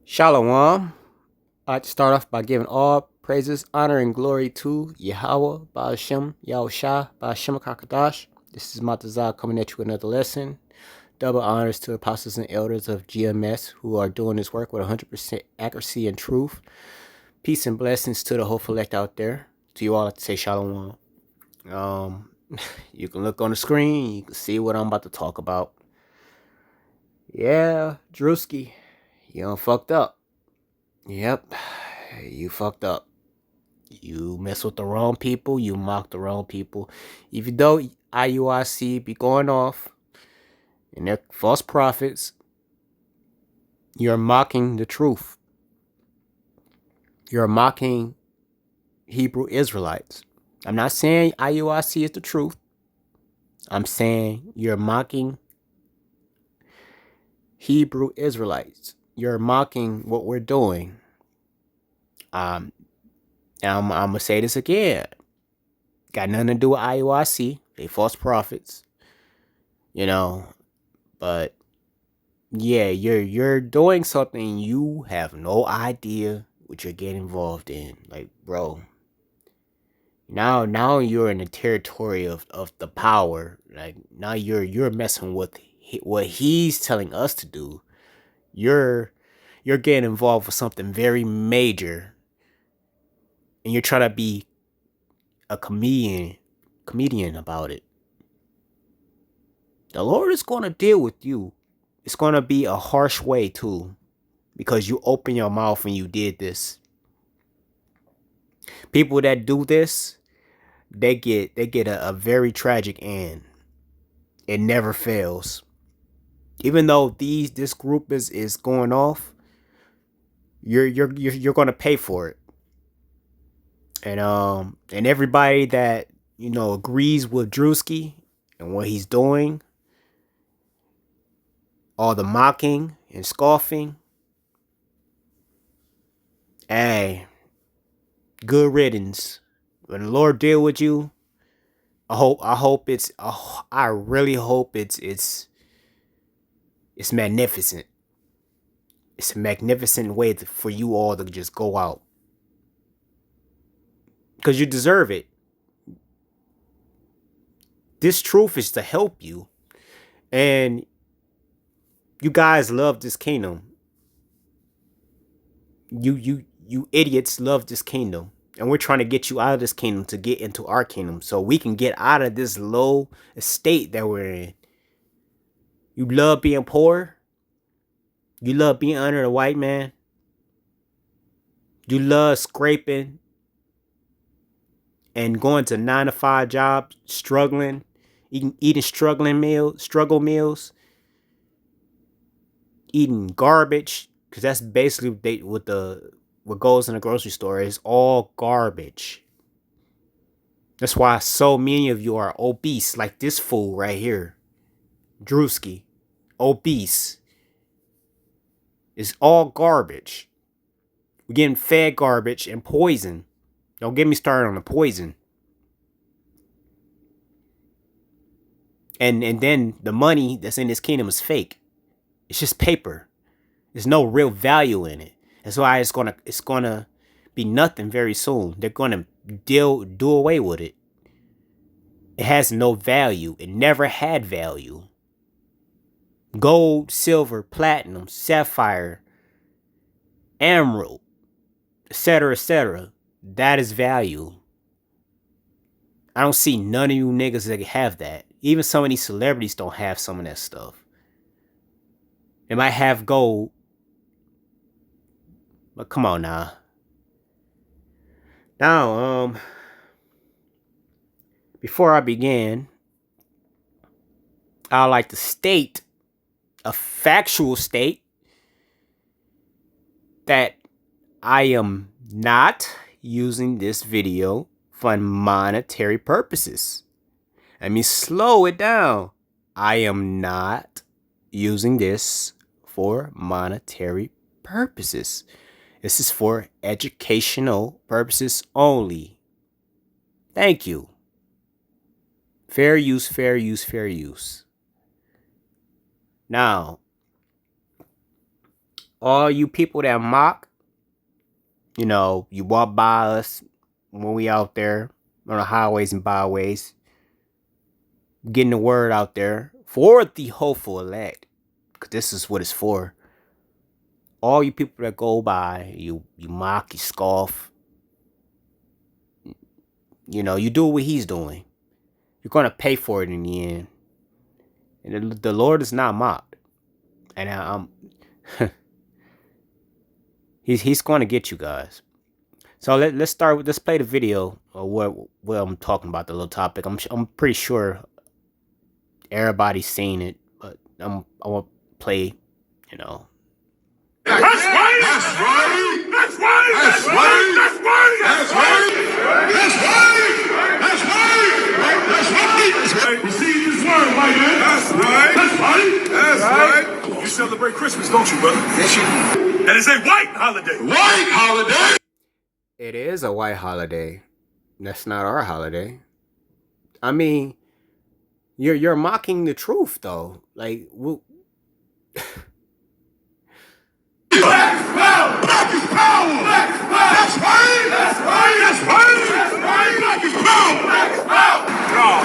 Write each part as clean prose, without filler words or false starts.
Shalom. I'd start off by giving all praises, honor, and glory to Yahweh, Ba'ashem, Yahushua, Ba'ashem HaKadosh. This is Matazah coming at you with another lesson. Double honors to apostles and elders of GMS who are doing this work with 100% accuracy and truth. Peace and blessings to the whole elect out there. To you all, I'd say Shalom. You can look on the screen. You can see what I'm about to talk about. Yeah, Druski, you done fucked up. Yep, you fucked up. You mess with the wrong people. You mock the wrong people. Even though IUIC be going off and they're false prophets, you're mocking the truth. You're mocking Hebrew Israelites. I'm not saying IUIC is the truth. I'm saying you're mocking Hebrew Israelites. You're mocking what we're doing. I'm gonna say this again. Got nothing to do with IUIC. They false prophets. But yeah, you're doing something you have no idea what you're getting involved in. Like, bro, now you're in the territory of the power. Like, now you're messing with what he's telling us to do. You're getting involved with something very major, and you're trying to be a comedian about it. The Lord is going to deal with you. It's going to be a harsh way too, because you open your mouth and you did this. People that do this, they get a very tragic end. It never fails. Even though this group is going off, you're going to pay for it. And everybody that agrees with Druski and what he's doing, all the mocking and scoffing, hey, good riddance. When the Lord deal with you, I really hope it's magnificent. It's a magnificent way for you all to just go out, because you deserve it. This truth is to help you, and you guys love this kingdom. You idiots love this kingdom, and we're trying to get you out of this kingdom to get into our kingdom, so we can get out of this low estate that we're in. You love being poor. You love being under the white man. You love scraping and going to 9-to-5 jobs, struggling, eating struggle meals, eating garbage, because that's basically what goes in the grocery store is all garbage. That's why so many of you are obese, like this fool right here, Druski, obese. It's all garbage. We're getting fed garbage and poison. Don't get me started on the poison. And then the money that's in this kingdom is fake. It's just paper. There's no real value in it. That's why it's gonna be nothing very soon. They're gonna do away with it. It has no value. It never had value. Gold, silver, platinum, sapphire, emerald, etc., etc. That is value. I don't see none of you niggas that have that. Even some of these celebrities don't have some of that stuff. They might have gold, but come on now. Now, before I begin, I'd like to state a factual state that I am not using this video for monetary purposes. Let me slow it down. I am not using this for monetary purposes. This is for educational purposes only. Thank you. Fair use, fair use, fair use. Now, All you people that mock, you know, you walk by us when we out there on the highways and byways, getting the word out there for the hopeful elect, because this is what it's for. All you people that go by, you mock, you scoff, you know, you do what he's doing. You're gonna pay for it in the end. And the Lord is not mocked. And I'm he's going to get you guys. So let's start with, let's play the video of what I'm talking about, the little topic. I'm pretty sure everybody's seen it, but I want to play, you know. That's right! That's right! That's right! That's right! That's right! That's right! That's right! That's right! That's right! Receive this word, my man. That's right! That's right! That's right! You celebrate Christmas, don't you, brother? Yes, you do. And it's a white holiday. White holiday? It is a white holiday. That's not our holiday. I mean, you're mocking the truth, though. Like, Black power! Black is power! Black is power! That's right! That's right! That's right! That's right! Black is power! Black is power! Oh,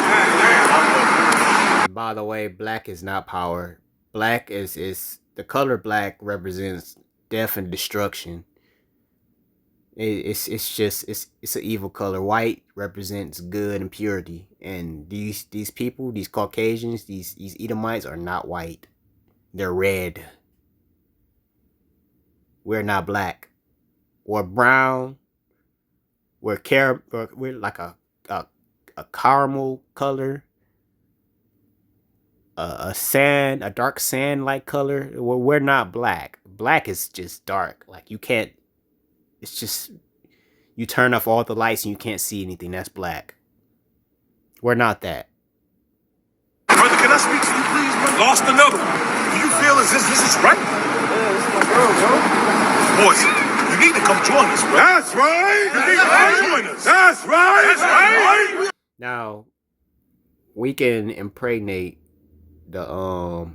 man. By the way, black is not power. Black is the color black represents death and destruction. It's an evil color. White represents good and purity. And these people, these Caucasians, these Edomites are not white. They're red. We're not black. We're brown. We're like a caramel color. A dark sand like color. We're not black. Black is just dark. Like you can't. It's just, you turn off all the lights and you can't see anything. That's black. We're not that. Brother, can I speak to you, please, brother? Lost another one. Do you feel as if this is right? Yeah, this is my girl, bro. Boys, you need to come join us, bro. That's right. You need to come join us. That's right. That's right. Now, we can impregnate the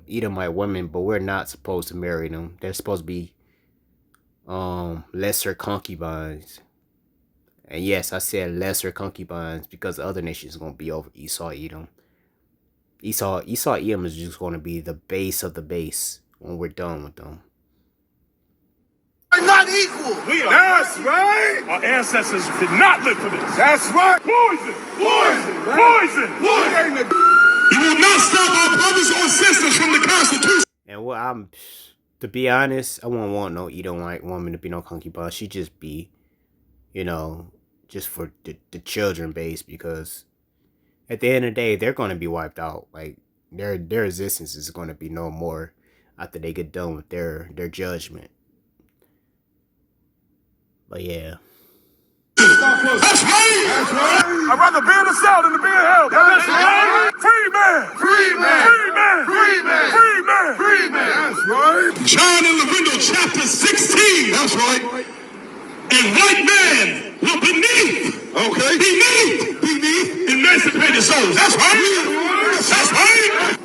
Edomite women, but we're not supposed to marry them. They're supposed to be lesser concubines. And yes, I said lesser concubines because the other nations are going to be over Esau, Edom. Esau, Edom is just going to be the base of the base when we're done with them. We're not equal. We are. That's right. Our ancestors did not live for this. That's right. Poison. Poison. Poison. Poison. You will not stop our brothers or sisters from the Constitution. And to be honest, I won't want no Edomite woman to be no concubine. She just be, you know, just for the children base, because at the end of the day, they're going to be wiped out. Like, their existence is going to be no more after they get done with their judgment. But yeah. That's right. That's right. I'd rather be in the cell than to be in hell. That's right. Free man. Free man. Free man. Free man. Free man. Free man. That's right. John in the window, chapter 16. That's right. And white man will beneath. Okay. Beneath. Emancipated souls. That's right. That's right.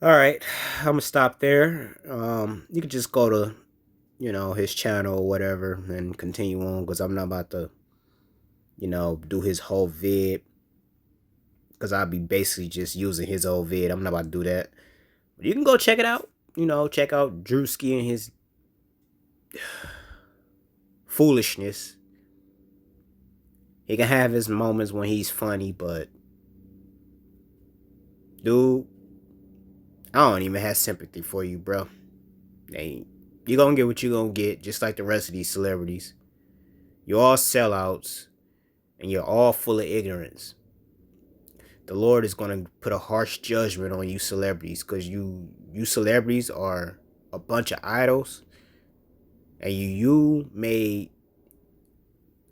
All right. I'm going to stop there. You can just go to, you know, his channel or whatever and continue on, because I'm not about to, you know, do his whole vid, because I'll be basically just using his old vid. I'm not about to do that. But you can go check it out. You know, check out Druski and his foolishness. He can have his moments when he's funny, but dude, I don't even have sympathy for you, bro. You're gonna get what you're gonna get, just like the rest of these celebrities. You're all sellouts, and you're all full of ignorance. The Lord is gonna put a harsh judgment on you celebrities, because you celebrities are a bunch of idols, and you made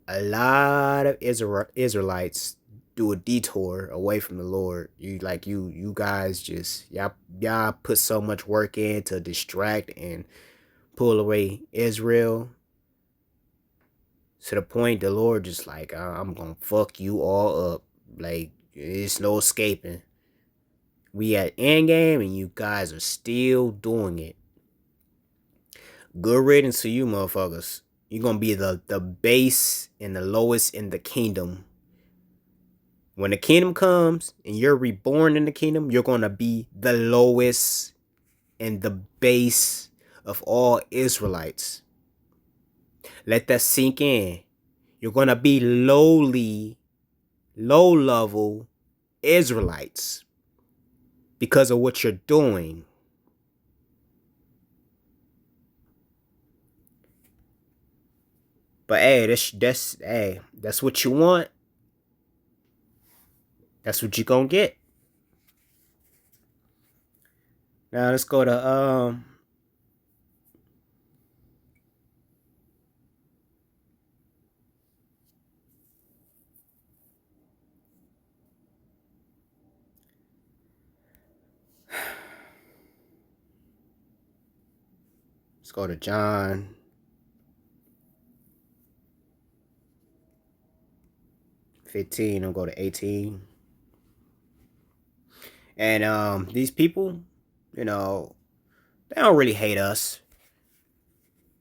a lot of Israelites do a detour away from the Lord. You guys just y'all put so much work in to distract and pull away Israel, to the point the Lord just like, I'm gonna fuck you all up. Like, it's no escaping. We at endgame and you guys are still doing it. Good riddance to you, motherfuckers. You're gonna be the base and the lowest in the kingdom. When the kingdom comes and you're reborn in the kingdom, you're gonna be the lowest and the base of all Israelites. Let that sink in. You're gonna be lowly, low level Israelites because of what you're doing. But hey, that's what you want. That's what you're gonna get. Now let's go to John 15. I'll go to 18. And these people, you know, they don't really hate us.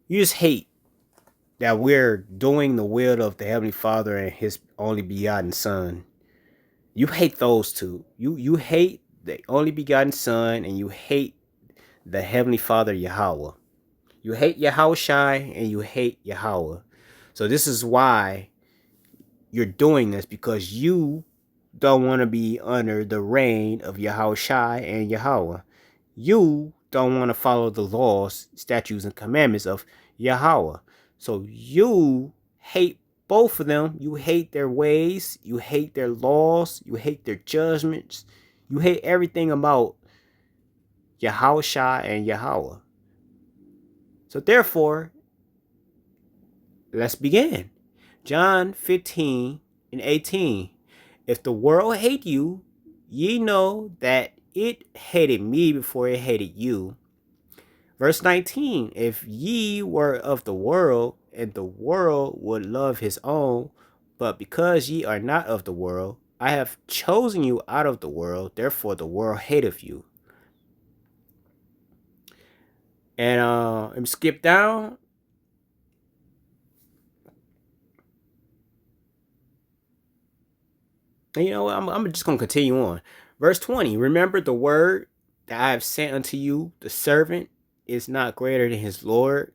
You just hate that we're doing the will of the Heavenly Father and His only begotten Son. You hate those two. You hate the only begotten Son, and you hate the Heavenly Father Yahweh. You hate Yahweh Shai and you hate Yahweh. So this is why you're doing this, because you don't want to be under the reign of Yahweh Shai and Yahweh. You don't want to follow the laws, statutes, and commandments of Yahweh. So you hate both of them. You hate their ways. You hate their laws. You hate their judgments. You hate everything about Yahweh Shai and Yahweh. So therefore, let's begin. John 15 and 18. If the world hate you, ye know that it hated me before it hated you. Verse 19. If ye were of the world, and the world would love his own, but because ye are not of the world, I have chosen you out of the world, therefore the world hateth you. And skip down. And you know what? I'm just going to continue on. Verse 20. Remember the word that I have sent unto you, the servant is not greater than his Lord.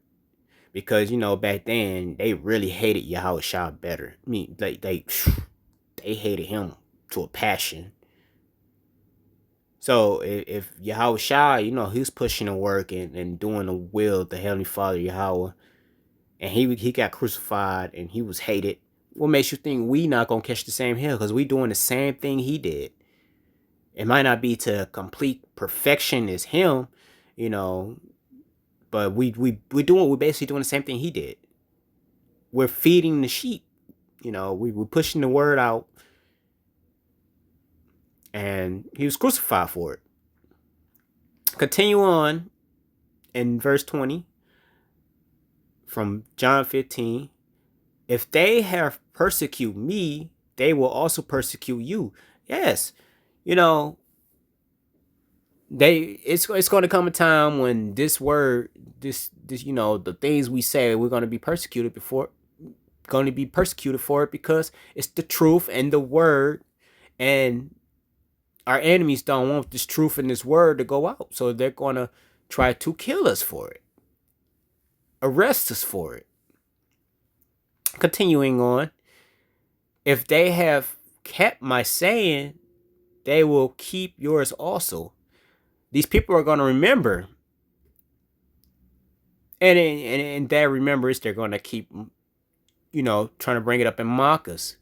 Because, you know, back then, they really hated Yahweh Shah better. I mean, they hated him to a passion. So if Yahweh Shah, you know, he was pushing the work and doing the will of the Heavenly Father Yahweh, and he got crucified and he was hated, what makes you think we not going to catch the same hell? Because we doing the same thing he did. It might not be to complete perfection as him, you know, but we're basically doing the same thing he did. We're feeding the sheep, you know, we're pushing the word out, and he was crucified for it. Continue on in verse 20 from John 15. If they have persecuted me, they will also persecute you. Yes, you know, it's going to come a time when this word, this you know, the things we say, we're going to be persecuted for it, because it's the truth and the word, and our enemies don't want this truth and this word to go out, so they're going to try to kill us for it, arrest us for it. Continuing on, if they have kept my saying, they will keep yours also. These people are going to remember, and in that remembrance, they're going to keep, you know, trying to bring it up and mock us.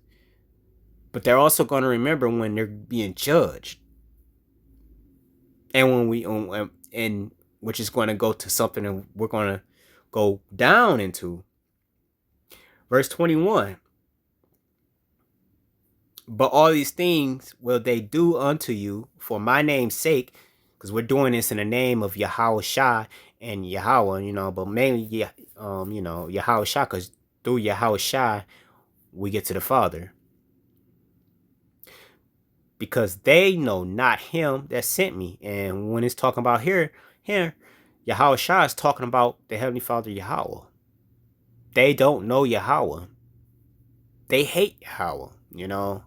But they're also going to remember when they're being judged, and when we and which is going to go to something that we're going to go down into. Verse 21. But all these things will they do unto you for my name's sake, because we're doing this in the name of Yahweh Shah and Yahweh, you know, but mainly, you know, Yahweh Shah, because through Yahweh Shah, we get to the Father. Because they know not him that sent me. And when it's talking about here, Yahweh Shah is talking about the Heavenly Father Yahweh. They don't know Yahweh. They hate Yahweh, you know.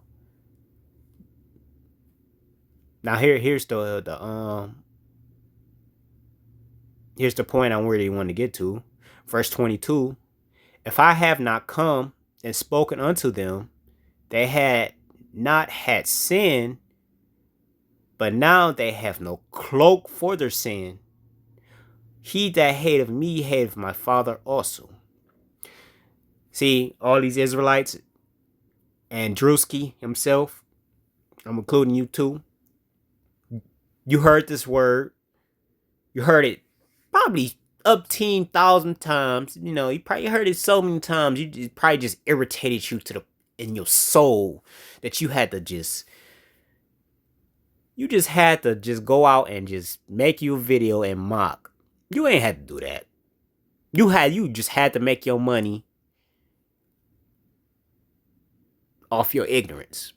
Now here's the point on where they want to get to. Verse 22. If I have not come and spoken unto them, they had not had sin, but now they have no cloak for their sin. He that hateth me hateth my Father also. See, all these Israelites and Druski himself, I'm including you too. You heard this word. You heard it probably up 10,000 times. You know, you probably heard it so many times. It probably just irritated you in your soul that you had to just go out and just make you a video and mock. You ain't had to do that. You just had to make your money off your ignorance.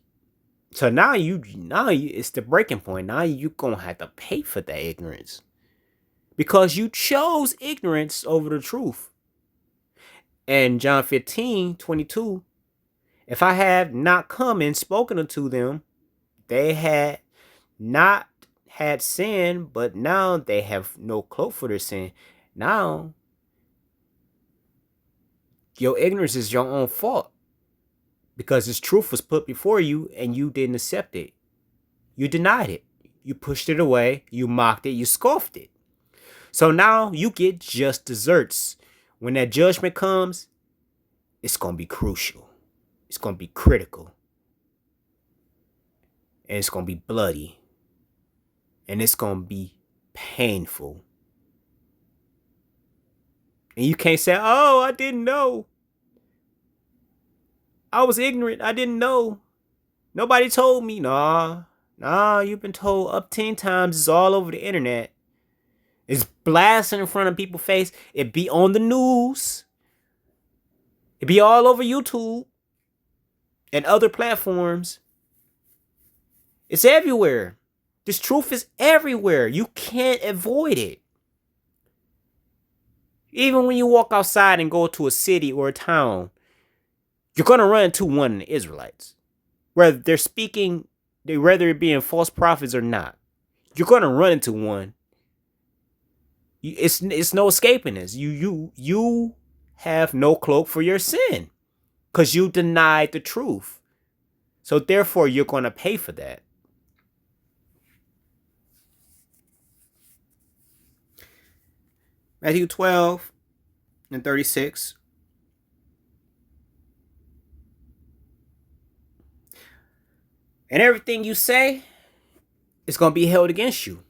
So now it's the breaking point. Now you gonna have to pay for that ignorance. Because you chose ignorance over the truth. And John 15:22, if I have not come and spoken unto them, they had not had sin, but now they have no cloak for their sin. Now, your ignorance is your own fault. Because this truth was put before you and you didn't accept it. You denied it. You pushed it away. You mocked it. You scoffed it. So now you get just desserts. When that judgment comes, it's going to be crucial. It's going to be critical. And it's going to be bloody. And it's going to be painful. And you can't say, oh, I didn't know. I was ignorant. I didn't know. Nobody told me. Nah, you've been told up 10 times. It's all over the internet. It's blasting in front of people's face. It be on the news. It be all over YouTube and other platforms. It's everywhere. This truth is everywhere. You can't avoid it. Even when you walk outside and go to a city or a town, you're going to run into one of the Israelites. Whether they're speaking, whether it being false prophets or not, you're going to run into one. It's no escaping this. You have no cloak for your sin because you denied the truth. So therefore, you're going to pay for that. Matthew 12:36. And everything you say is going to be held against you.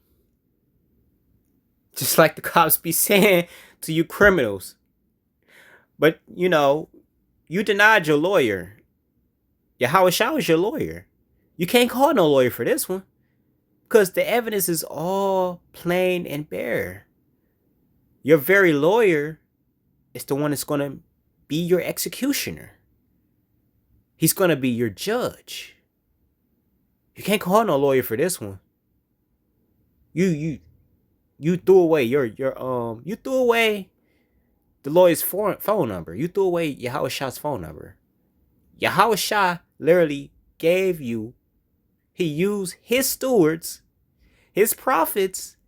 Just like the cops be saying to you criminals. But, you know, you denied your lawyer. Yahweh Shah is your lawyer. You can't call no lawyer for this one. Because the evidence is all plain and bare. Your very lawyer is the one that's going to be your executioner. He's going to be your judge. You can't call no lawyer for this one. You threw away you threw away the lawyer's phone number. You threw away Yahweh Shah's phone number. Yahweh Shah literally he used his stewards, his prophets,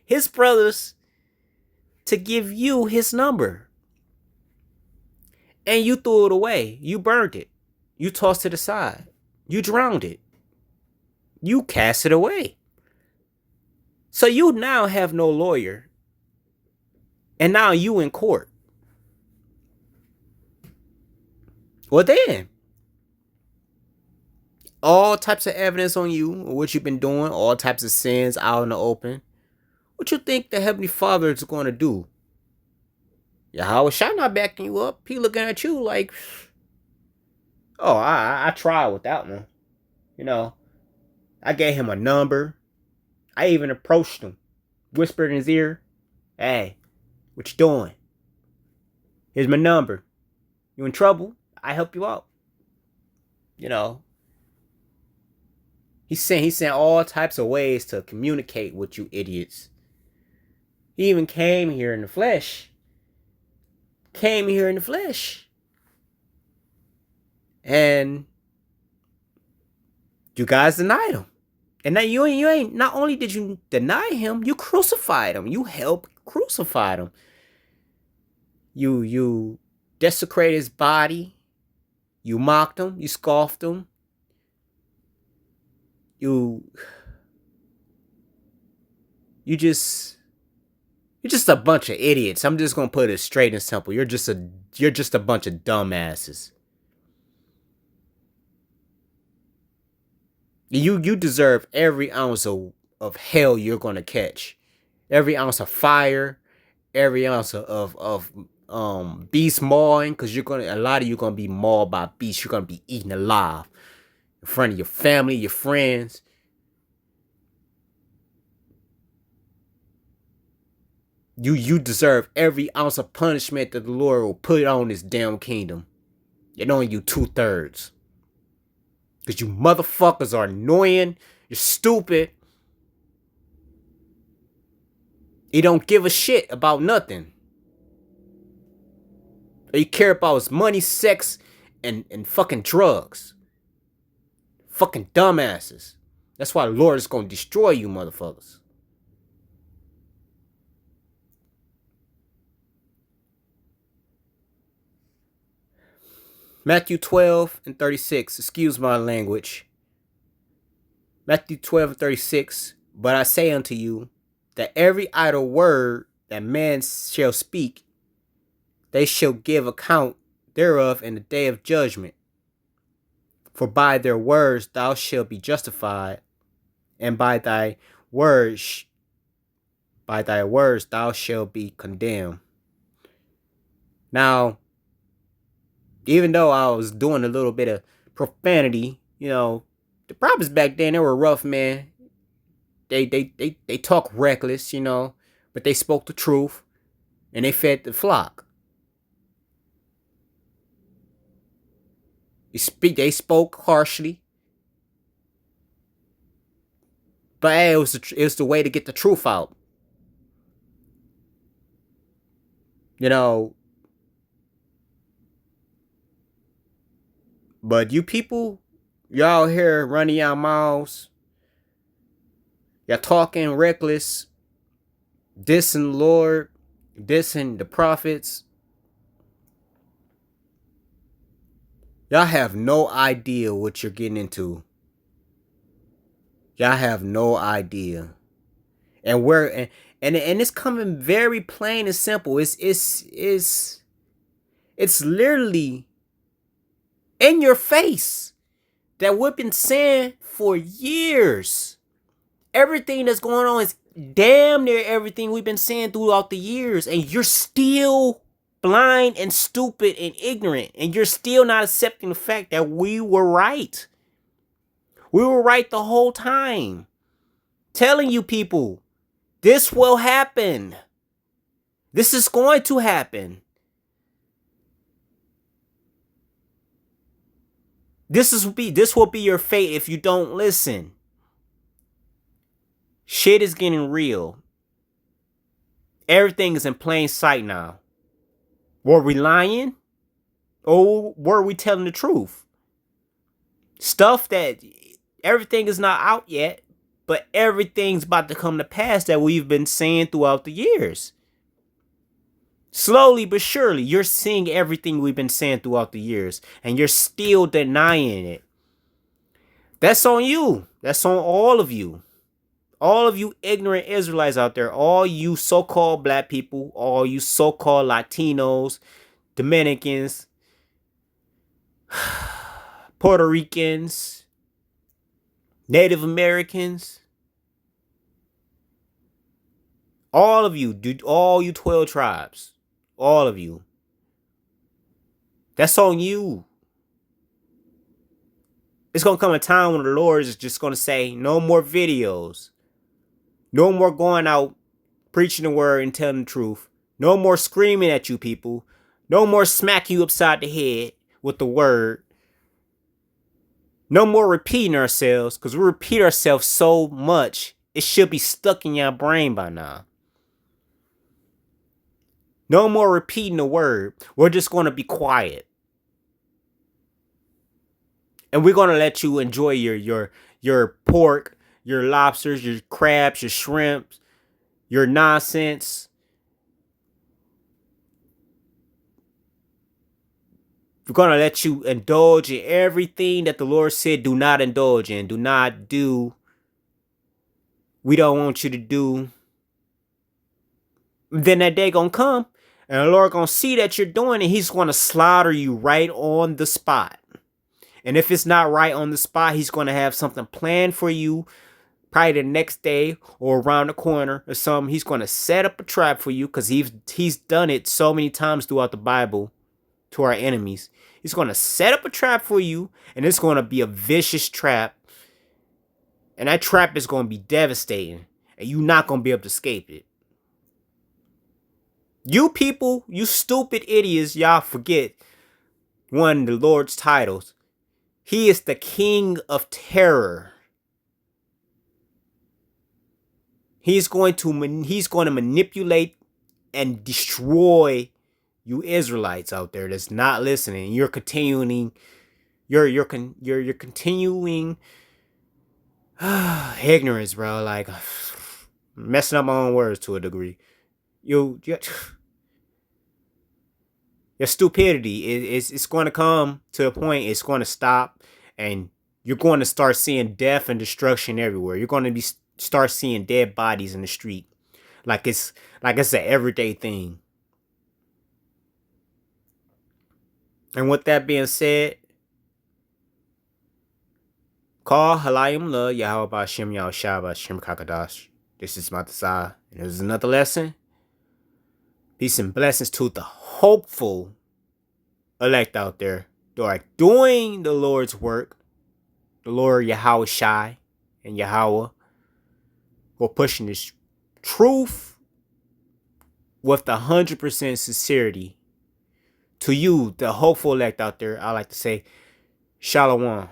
his brothers to give you his number. And you threw it away. You burned it. You tossed it aside. You drowned it. You cast it away. So you now have no lawyer. And now you in court. Well then, all types of evidence on you, what you've been doing, all types of sins out in the open. What you think the Heavenly Father is going to do? Yahweh Shah not backing you up. He looking at you like, oh, I tried with that one. You know, I gave him a number. I even approached him, whispered in his ear, hey, what you doing? Here's my number. You in trouble? I help you out. You know, he sent all types of ways to communicate with you idiots. He even came here in the flesh. Came here in the flesh. And you guys denied him. And now you ain't, not only did you deny him, you crucified him. You helped crucify him. You desecrated his body. You mocked him. You scoffed him. You're just a bunch of idiots. I'm just gonna put it straight and simple. You're just a bunch of dumbasses. You deserve every ounce of hell you're gonna catch. Every ounce of fire, every ounce of beast mauling, because a lot of you gonna be mauled by beasts. You're gonna be eaten alive in front of your family, your friends. You deserve every ounce of punishment that the Lord will put on this damn kingdom. And on you 2/3. Because you motherfuckers are annoying. You're stupid. He don't give a shit about nothing. All you care about is money, sex, and fucking drugs. Fucking dumbasses. That's why the Lord is going to destroy you motherfuckers. Matthew 12:36. Excuse my language. Matthew 12:36. But I say unto you, that every idle word that man shall speak, they shall give account thereof in the day of judgment. For by their words thou shalt be justified, and by thy words thou shalt be condemned. Now, even though I was doing a little bit of profanity, the prophets back then, they were rough, man. They talk reckless, but they spoke the truth, and they fed the flock. They spoke harshly, but hey, it was the way to get the truth out. But you people, y'all here running your mouths. Y'all talking reckless, dissing the Lord, dissing the prophets. Y'all have no idea what you're getting into. Y'all have no idea. And it's coming very plain and simple. It's literally in your face that we've been saying for years. Everything that's going on is damn near everything we've been saying throughout the years, and you're still blind and stupid and ignorant, and you're still not accepting the fact that we were right. We were right the whole time, telling you people, this will happen. This is going to happen. This will be your fate if you don't listen. Shit is getting real. Everything is in plain sight now. Were we lying? Or were we telling the truth? Stuff that everything is not out yet, but everything's about to come to pass that we've been saying throughout the years. Slowly but surely, you're seeing everything we've been saying throughout the years, and you're still denying it. That's on you. That's on all of you. All of you ignorant Israelites out there, all you so-called black people, all you so-called Latinos, Dominicans, Puerto Ricans, Native Americans, all of you, all you 12 tribes, all of you. That's on you. It's going to come a time when the Lord is just going to say, no more videos. No more going out preaching the word and telling the truth. No more screaming at you people. No more smack you upside the head with the word. No more repeating ourselves, because we repeat ourselves so much, it should be stuck in your brain by now. No more repeating the word. We're just going to be quiet. And we're going to let you enjoy your pork, your lobsters, your crabs, your shrimps, your nonsense. We're going to let you indulge in everything that the Lord said do not indulge in. Do not do. We don't want you to do. Then that day going to come. And the Lord going to see that you're doing it. He's going to slaughter you right on the spot. And if it's not right on the spot, he's going to have something planned for you. Probably the next day or around the corner or something. He's going to set up a trap for you because he's done it so many times throughout the Bible to our enemies. He's going to set up a trap for you, and it's going to be a vicious trap. And that trap is going to be devastating, and you're not going to be able to escape it. You people, you stupid idiots, y'all forget one of the Lord's titles. He is the King of Terror. He's going to manipulate and destroy you Israelites out there that's not listening. You're continuing ignorance, bro. Like messing up my own words to a degree. Your stupidity it's going to come to a point. It's going to stop, and you're going to start seeing death and destruction everywhere. You're going to start seeing dead bodies in the street, like it's an everyday thing. And with that being said, call Halayim La Yahweh Ba'Shem Yahushua Ba'Shem Kakadash. This is Matasah, and this is another lesson. Peace and blessings to the hopeful elect out there who are doing the Lord's work. The Lord Yahweh Shai and Yahweh who are pushing this truth with 100% sincerity. To you, the hopeful elect out there, I like to say, Shalom.